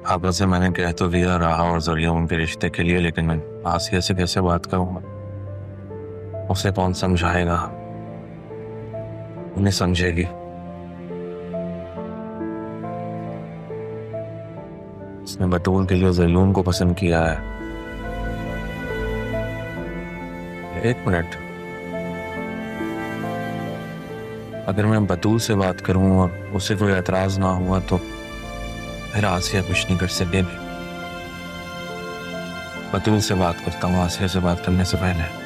पापा से मैंने कह तो दिया रहा और जरिया उनके रिश्ते के लिए, लेकिन मैं आसिया से कैसे बात करूंगा? उसे कौन समझाएगा? उन्हें समझेगी। उसने बतूल के लिए जरियून को पसंद किया है। एक मिनट, अगर मैं बतूल से बात करूं और उसे कोई एतराज ना हुआ तो फिर आसिया कुछ नहीं कर सकेगी। बतूल से बात करता हूँ आसिया से बात करने से पहले।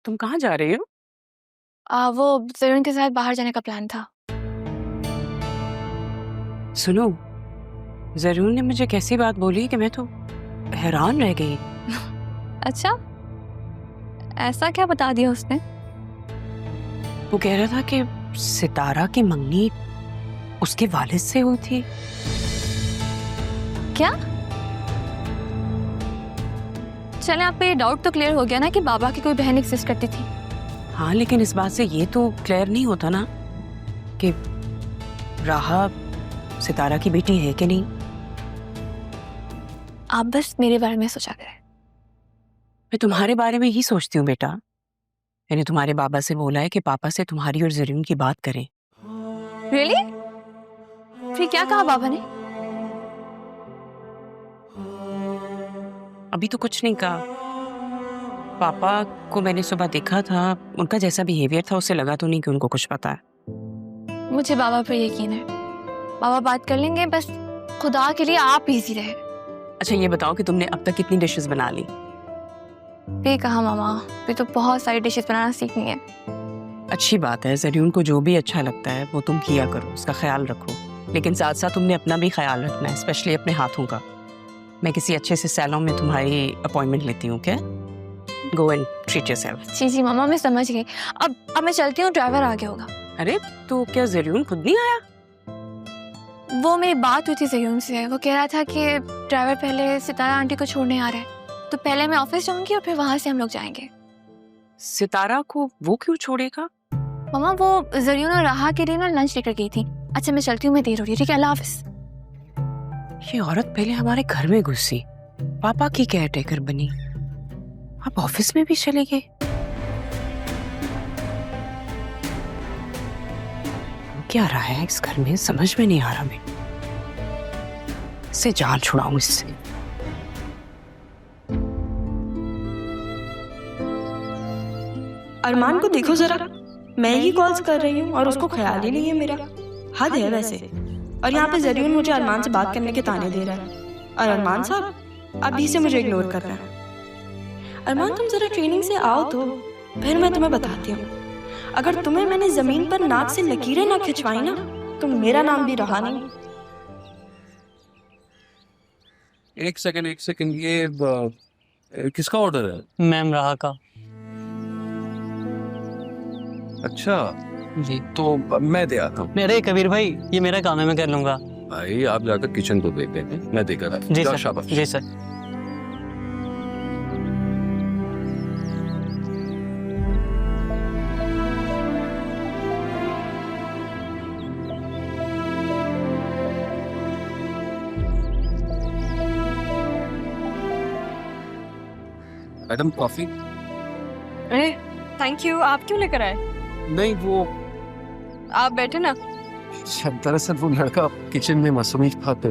तुम कहाँ जा रही हो? वो जरून के साथ बाहर जाने का प्लान था। सुनो, जरून ने मुझे कैसी बात बोली कि मैं तो हैरान रह गई। अच्छा, ऐसा क्या बता दिया उसने? वो कह रहा था कि सितारा की मंगनी उसके वालिद से हुई थी। क्या? चले, आपका ये डाउट तो क्लियर हो गया ना कि बाबा की कोई बहन एग्जिस्ट करती थी। हाँ, लेकिन इस बात से ये तो क्लियर नहीं होता ना कि राहा सितारा की बेटी है कि नहीं। आप बस मेरे बारे में सोचा करें। मैं तुम्हारे बारे में ही सोचती हूँ बेटा। मैंने तुम्हारे बाबा से बोला है कि पापा से तुम्हारी और जरून की बात करें। रियली? फिर क्या कहा बाबा ने? अभी तो कुछ नहीं कहा। पापा को मैंने सुबह देखा था, उनका जैसा बिहेवियर था उससे लगा तो नहीं कि उनको कुछ पता है। मुझे बाबा पर यकीन है, बाबा बात कर लेंगे। बस खुदा के लिए आप इजी रहे। अच्छा ये बताओ कि तुमने अब तक कितनी डिशेस बना ली? ये कहा मामा, फिर तो बहुत सारी डिशेस बनाना सीखनी है। अच्छी बात है, जरूर को जो भी अच्छा लगता है वो तुम किया करो, उसका ख्याल रखो, लेकिन साथ साथ तुमने अपना भी ख्याल रखना है, स्पेशली अपने हाथों का। मैं किसी अच्छे से सैलून में तुम्हारी अपॉइंटमेंट लेती हूँ, क्या? Go and treat yourself. जी जी मामा, मैं समझ गई। अब मैं चलती हूँ, ड्राइवर आ गया होगा। अरे तो क्या जरूर खुद नहीं आया? वो मेरी बात हुई थी जयून से, वो कह रहा था कि ड्राइवर पहले सितारा आंटी को छोड़ने आ रहा है, तो पहले मैं ऑफिस जाऊंगी और फिर वहां से हम लोग जाएंगे। सितारा को वो क्यों छोड़ेगा? मामा वो जयून और राहा के लिए ना लंच लेकर गई थी। अच्छा मैं चलती हूँ, मैं देर हो रही है। ठीक है, अल्लाह हाफिज। ये औरत पहले हमारे घर में घुसी, पापा की केयर टेकर बनी, अब ऑफिस में भी चले गए। क्या रहा है इस घर में, समझ में नहीं आ रहा। मैं इससे जान छुड़ाऊं इससे। अरमान को देखो जरा, मैं ही कॉल्स कर रही हूँ और उसको ख्याल ही नहीं है मेरा। हद है वैसे। और यहाँ पे जरूर मुझे अरमान से बात करने के ताने दे रहा है, और अरमान साहब अभी से मुझे इग्नोर कर रहा है। अरमान तुम जरा ट्रेनिंग से आओ तो फिर मैं तुम्हें बताती हूँ। अगर तुम्हें मैंने जमीन पर नाक से लकीरें ना खिंचवाई ना तो मेरा नाम भी रहा नहीं। एक सेकंड, ये किसका ऑर्डर है? मैम राहा का। अच्छा जी तो मैं दे आता हूँ। अरे कबीर भाई, ये मेरा काम है, मैं कर लूंगा। भाई आप जाकर किचन को देख लेते हैं, मैं देकर आता हूँ। जी जाओ, सर। शाबाश। जी सर। Madam coffee. अरे थैंक यू। आप क्यों लेकर आए? नहीं वो आप बैठे ना। दरअसल वो लड़का किचन में मसरूफ था तो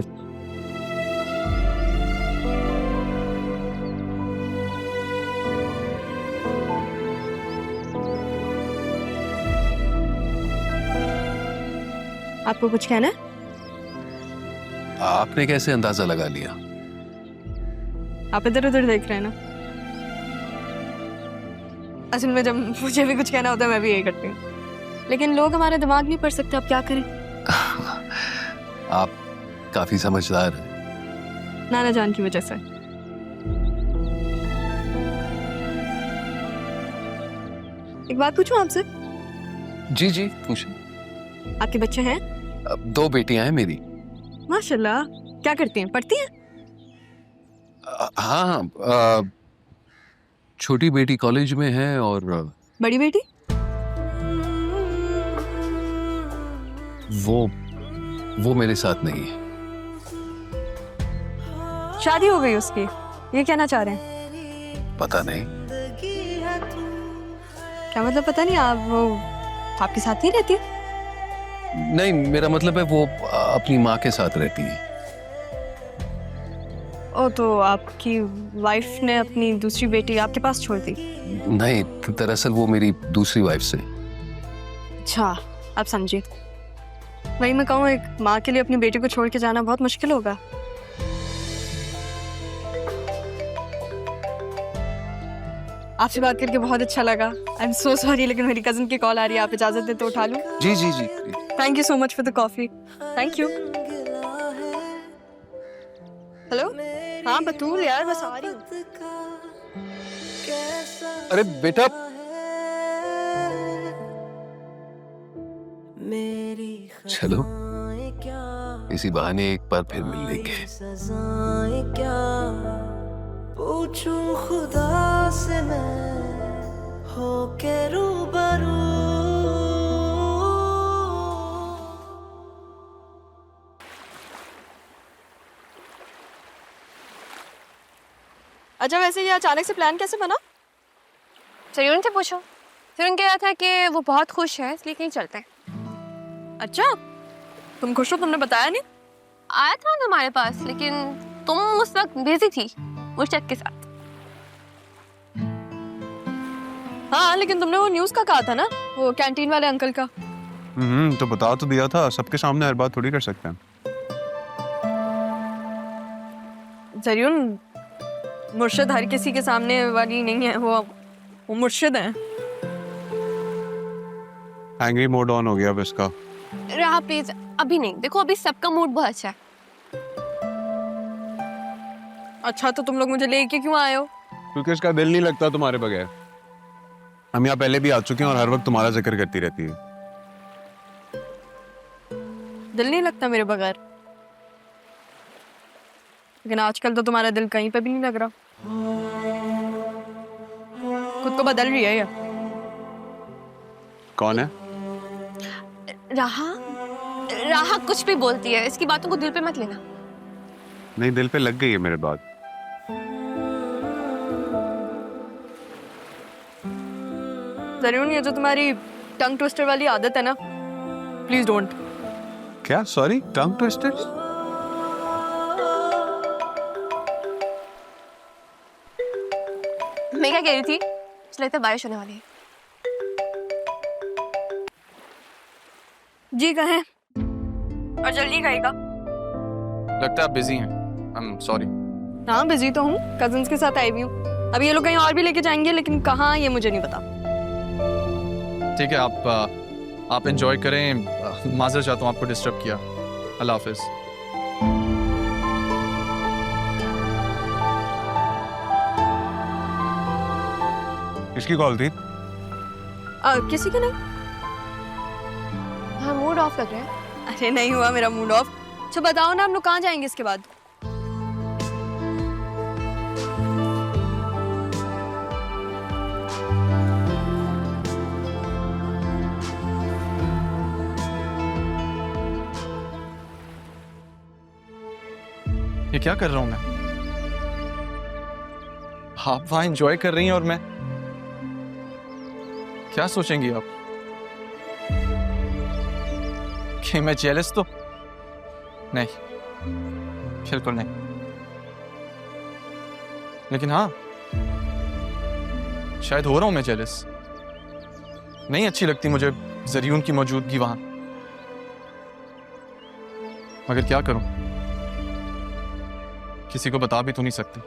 आपको कुछ कहना है? आपने कैसे अंदाजा लगा लिया? आप इधर उधर देख रहे हैं ना। असल में जब मुझे भी कुछ कहना होता है मैं भी यही करती हूँ, लेकिन लोग हमारा दिमाग नहीं पढ़ सकते, अब क्या करें। आप काफी समझदार हैं। नाना जान की वजह से। एक बात पूछूं आपसे? जी जी पूछें। आपके बच्चे हैं? 2 बेटियां हैं मेरी। माशाल्लाह। क्या करती हैं? पढ़ती हैं? हाँ, छोटी बेटी कॉलेज में है और बड़ी बेटी? वो मेरे साथ नहीं है। शादी हो गई उसकी, ये कहना चाह रहे हैं? पता नहीं। क्या मतलब पता नहीं? आप वो आपके साथ नहीं रहती? नहीं, मेरा मतलब है वो अपनी माँ के साथ रहती है। ओ, तो आपकी वाइफ ने अपनी दूसरी बेटी आपके पास छोड़ दी? नहीं, दरअसल वो मेरी दूसरी वाइफ से। अच्छा, आप समझिए। वही मैं कहूँ, एक माँ के लिए अपनी बेटी को छोड़ के जाना बहुत मुश्किल होगा। आपसे बात करके बहुत अच्छा लगा। आई एम सो सॉरी, लेकिन मेरी कजिन की कॉल आ रही है, आप इजाजत दे तो उठा लूं? जी जी जी। Thank you so much for the coffee. Thank you. Hello, हाँ बतूल यार, बस आ रही हूँ। अरे बेटा, चलो इसी बहाने एक बार फिर मिल लेंगे। पूछूं खुदा से मैं होके रूबरू। अच्छा, वैसे ये अचानक से प्लान कैसे बना? जरूर से पूछो। जरूर कह रहा था कि वो बहुत खुश है, इसलिए कहीं चलते हैं। अच्छा, तुम खुश हो? तुमने बताया नहीं? आया था तुम्हारे पास, लेकिन तुम उस वक्त बिजी थी मुर्शद के साथ। हाँ, लेकिन तुमने वो न्यूज़ का कहा था ना, वो कैंटीन वाले अंकल का। तो बता तो दिया था, सबके सामने हर बात थोड़ी कर सकते हैं। जरूर मुर्शिद हर किसी के सामने वाली नहीं है, वो मुर्शिद है। एंग्री मोड ऑन हो गया अब इसका। राह प्लीज, अभी नहीं। देखो अभी सबका मूड बहुत अच्छा है। अच्छा, तो तुम लोग मुझे लेके क्यों आए हो? क्योंकि इसका दिल नहीं लगता तुम्हारे बगैर। हम यहाँ पहले भी आ चुके हैं और हर वक्त तुम्हारा जिक्र करती रहती है। दिल नहीं लगता मेरे बगैर? लेकिन आजकल तो तुम्हारा दिल कहीं पे भी नहीं लग रहा। खुद को बदल रही है या? कौन है? राहा कुछ भी बोलती है, इसकी बातों को दिल पे मत लेना। नहीं, दिल पे लग गई है मेरे बात। जरूर ये जो तुम्हारी टंग ट्विस्टर वाली आदत है ना, प्लीज डोंट। क्या? Sorry, tongue twister? मैं क्या कह रही थी, मुझे लगता है बारिश होने वाली है। जी कहें, और जल्दी कहेगा। लगता है आप बिजी हैं। I am sorry. हाँ, बिजी तो हूँ, कजिन्स के साथ आई हुई हूँ। अभी ये लोग कहीं और भी लेके जाएंगे, लेकिन कहाँ ये मुझे नहीं पता। ठीक है, आप एंजॉय करें। माजर चाहता हूँ आपको डिस्टर्ब किया। अल्लाह हाफिज। किसकी कॉल थी? किसी के नहीं। हाँ, मूड ऑफ लग रहा है। अरे नहीं हुआ मेरा मूड ऑफ। तो बताओ ना, हम लोग कहाँ जाएंगे इसके बाद? ये क्या कर रहा हूँ मैं? आप वहां एंजॉय कर रही हैं और मैं क्या सोचेंगी आप? कि मैं जेलस? तो नहीं, बिल्कुल नहीं। लेकिन हाँ, शायद हो रहा हूं मैं जेलस। नहीं अच्छी लगती मुझे जरियून की मौजूदगी वहां, मगर क्या करूं, किसी को बता भी तो नहीं सकती।